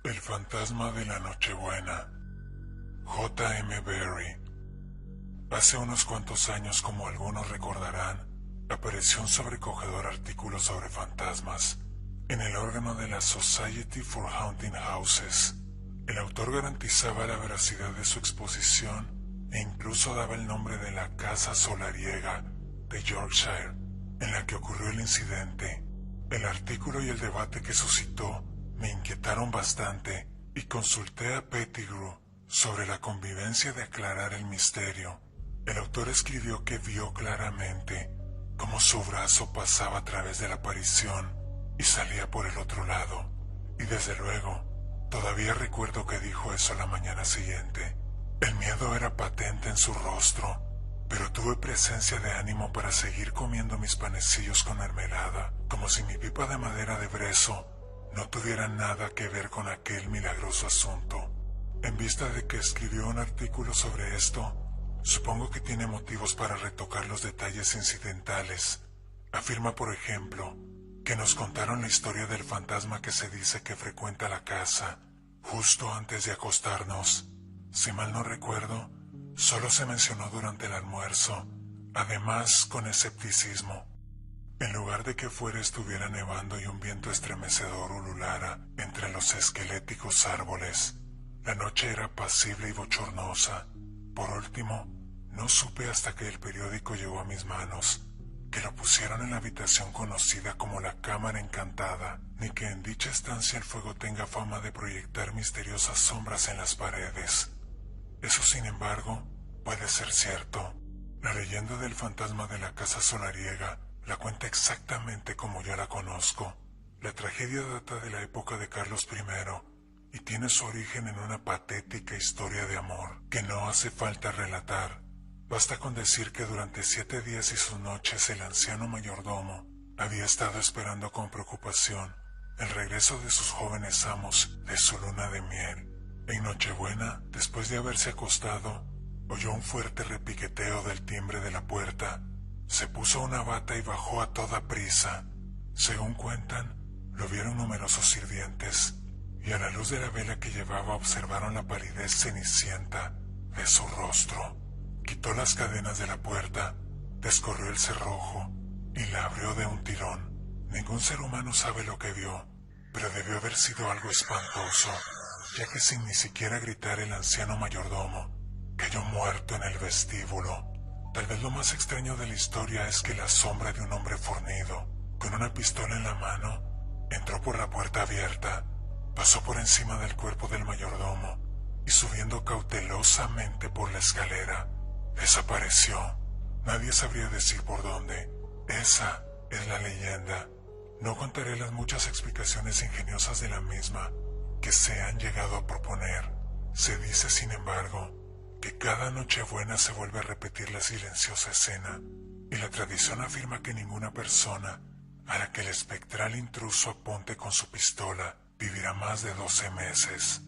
El fantasma de la Nochebuena. J. M. Barrie. Hace unos cuantos años, como algunos recordarán, apareció un sobrecogedor artículo sobre fantasmas en el órgano de la Society for Haunting Houses. El autor garantizaba la veracidad de su exposición e incluso daba el nombre de la casa solariega de Yorkshire en la que ocurrió el incidente. El artículo y el debate que suscitó me inquietaron bastante y consulté a Pettigrew sobre la convivencia de aclarar el misterio. El autor escribió que vio claramente cómo su brazo pasaba a través de la aparición y salía por el otro lado. Y desde luego, todavía recuerdo que dijo eso la mañana siguiente. El miedo era patente en su rostro, pero tuve presencia de ánimo para seguir comiendo mis panecillos con mermelada, como si mi pipa de madera de brezo no tuviera nada que ver con aquel milagroso asunto. En vista de que escribió un artículo sobre esto, supongo que tiene motivos para retocar los detalles incidentales. Afirma, por ejemplo, que nos contaron la historia del fantasma que se dice que frecuenta la casa justo antes de acostarnos. Si mal no recuerdo, solo se mencionó durante el almuerzo, además con escepticismo. En lugar de que fuera estuviera nevando y un viento estremecedor ululara entre los esqueléticos árboles, la noche era apacible y bochornosa. Por último, no supe hasta que el periódico llegó a mis manos que lo pusieron en la habitación conocida como la Cámara Encantada, ni que en dicha estancia el fuego tenga fama de proyectar misteriosas sombras en las paredes. Eso, sin embargo, puede ser cierto. La leyenda del fantasma de la casa solariega la cuenta exactamente como yo la conozco. La tragedia data de la época de Carlos I y tiene su origen en una patética historia de amor que no hace falta relatar. Basta con decir que durante 7 días y sus noches el anciano mayordomo había estado esperando con preocupación el regreso de sus jóvenes amos de su luna de miel. En Nochebuena, después de haberse acostado, oyó un fuerte repiqueteo del timbre de la puerta. Se puso una bata y bajó a toda prisa. Según cuentan, lo vieron numerosos sirvientes, y a la luz de la vela que llevaba observaron la palidez cenicienta de su rostro. Quitó las cadenas de la puerta, descorrió el cerrojo y la abrió de un tirón. Ningún ser humano sabe lo que vio, pero debió haber sido algo espantoso, ya que sin ni siquiera gritar el anciano mayordomo cayó muerto en el vestíbulo. Tal vez lo más extraño de la historia es que la sombra de un hombre fornido, con una pistola en la mano, entró por la puerta abierta, pasó por encima del cuerpo del mayordomo y subiendo cautelosamente por la escalera, desapareció. Nadie sabría decir por dónde. Esa es la leyenda. No contaré las muchas explicaciones ingeniosas de la misma que se han llegado a proponer. Se dice, sin embargo, que cada Nochebuena se vuelve a repetir la silenciosa escena, y la tradición afirma que ninguna persona a la que el espectral intruso apunte con su pistola vivirá más de 12 meses.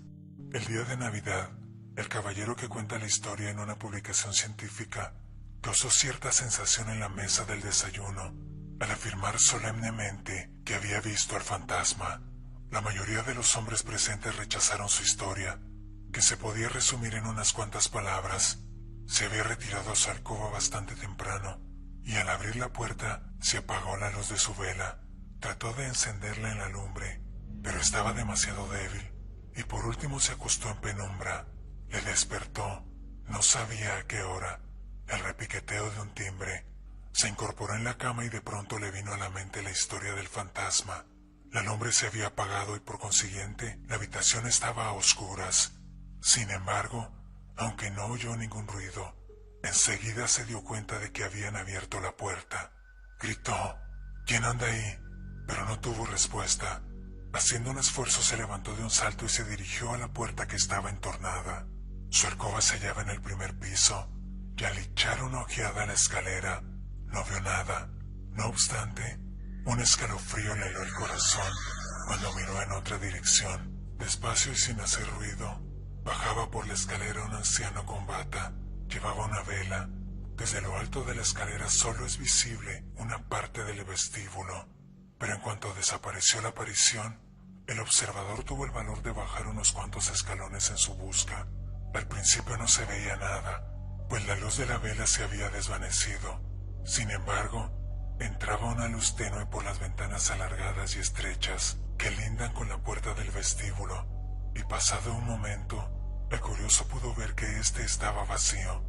El día de Navidad, el caballero que cuenta la historia en una publicación científica causó cierta sensación en la mesa del desayuno al afirmar solemnemente que había visto al fantasma. La mayoría de los hombres presentes rechazaron su historia, que se podía resumir en unas cuantas palabras. Se había retirado a su alcoba bastante temprano, y al abrir la puerta se apagó la luz de su vela. Trató de encenderla en la lumbre, pero estaba demasiado débil, y por último se acostó en penumbra. Le despertó, no sabía a qué hora, el repiqueteo de un timbre. Se incorporó en la cama y de pronto le vino a la mente la historia del fantasma. La lumbre se había apagado y por consiguiente la habitación estaba a oscuras. Sin embargo, aunque no oyó ningún ruido, enseguida se dio cuenta de que habían abierto la puerta. Gritó: «¿Quién anda ahí?», pero no tuvo respuesta. Haciendo un esfuerzo se levantó de un salto y se dirigió a la puerta que estaba entornada. Su alcoba se hallaba en el primer piso, y al echar una ojeada a la escalera, no vio nada. No obstante, un escalofrío le heló el corazón cuando miró en otra dirección. Despacio y sin hacer ruido, bajaba por la escalera un anciano con bata. Llevaba una vela. Desde lo alto de la escalera solo es visible una parte del vestíbulo, pero en cuanto desapareció la aparición, El observador tuvo el valor de bajar unos cuantos escalones en su busca. Al principio no se veía nada, pues la luz de la vela se había desvanecido. Sin embargo, entraba una luz tenue por las ventanas alargadas y estrechas que lindan con la puerta del vestíbulo, y pasado un momento, el curioso pudo ver que éste estaba vacío.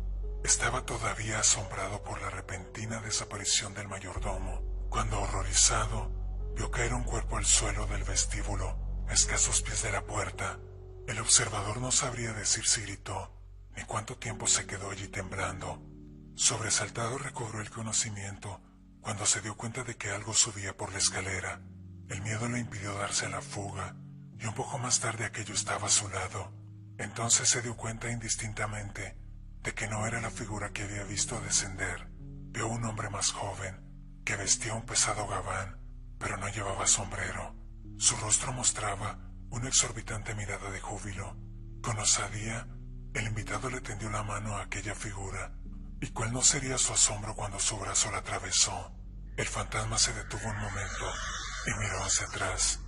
Estaba todavía asombrado por la repentina desaparición del mayordomo, cuando horrorizado, vio caer un cuerpo al suelo del vestíbulo, a escasos pies de la puerta. El observador no sabría decir si gritó, ni cuánto tiempo se quedó allí temblando. Sobresaltado recobró el conocimiento cuando se dio cuenta de que algo subía por la escalera. El miedo le impidió darse a la fuga, y un poco más tarde aquello estaba a su lado. Entonces se dio cuenta indistintamente de que no era la figura que había visto descender. Vio un hombre más joven, que vestía un pesado gabán, pero no llevaba sombrero. Su rostro mostraba una exorbitante mirada de júbilo. Con osadía, el invitado le tendió la mano a aquella figura, y cuál no sería su asombro cuando su brazo la atravesó. El fantasma se detuvo un momento y miró hacia atrás.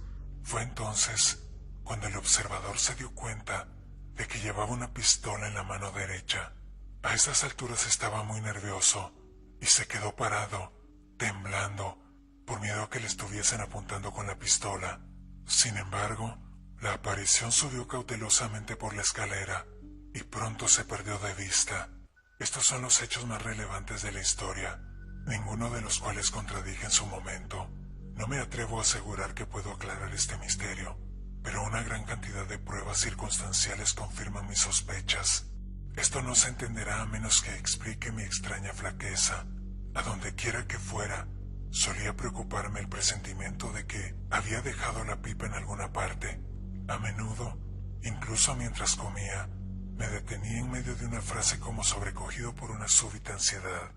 Fue entonces cuando el observador se dio cuenta de que llevaba una pistola en la mano derecha. A esas alturas estaba muy nervioso y se quedó parado, temblando, por miedo a que le estuviesen apuntando con la pistola. Sin embargo, la aparición subió cautelosamente por la escalera y pronto se perdió de vista. Estos son los hechos más relevantes de la historia, ninguno de los cuales contradije en su momento. No me atrevo a asegurar que puedo aclarar este misterio, pero una gran cantidad de pruebas circunstanciales confirman mis sospechas. Esto no se entenderá a menos que explique mi extraña flaqueza. A donde quiera que fuera, solía preocuparme el presentimiento de que había dejado la pipa en alguna parte. A menudo, incluso mientras comía, me detenía en medio de una frase como sobrecogido por una súbita ansiedad.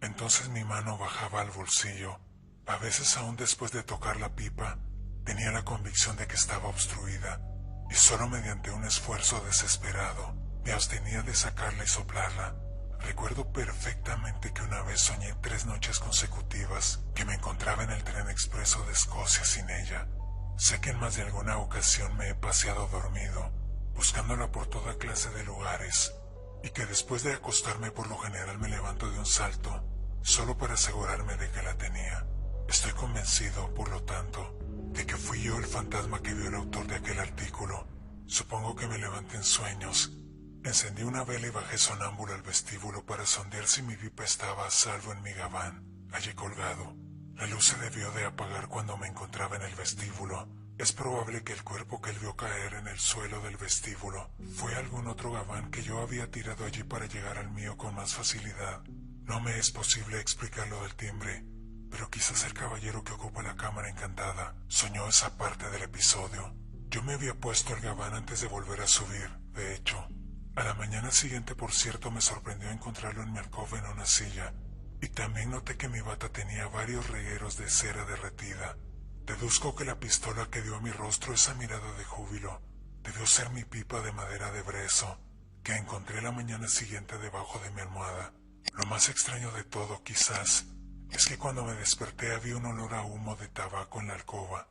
Entonces mi mano bajaba al bolsillo. A veces, aún después de tocar la pipa, tenía la convicción de que estaba obstruida, y solo mediante un esfuerzo desesperado me abstenía de sacarla y soplarla. Recuerdo perfectamente que una vez soñé 3 noches consecutivas que me encontraba en el tren expreso de Escocia sin ella. Sé que en más de alguna ocasión me he paseado dormido, buscándola por toda clase de lugares, y que después de acostarme por lo general me levanto de un salto, solo para asegurarme de que la tenía. Estoy convencido, por lo tanto, de que fui yo el fantasma que vio el autor de aquel artículo. Supongo que me levanté en sueños. Encendí una vela y bajé sonámbulo al vestíbulo para sondear si mi pipa estaba a salvo en mi gabán, allí colgado. La luz se debió de apagar cuando me encontraba en el vestíbulo. Es probable que el cuerpo que él vio caer en el suelo del vestíbulo fue algún otro gabán que yo había tirado allí para llegar al mío con más facilidad. No me es posible explicar lo del timbre, pero quizás el caballero que ocupa la cámara encantada soñó esa parte del episodio. Yo me había puesto el gabán antes de volver a subir, de hecho. A la mañana siguiente, por cierto, me sorprendió encontrarlo en mi alcoba en una silla, y también noté que mi bata tenía varios regueros de cera derretida. Deduzco que la pistola que dio a mi rostro esa mirada de júbilo debió ser mi pipa de madera de brezo, que encontré la mañana siguiente debajo de mi almohada. Lo más extraño de todo, quizás, es que cuando me desperté había un olor a humo de tabaco en la alcoba.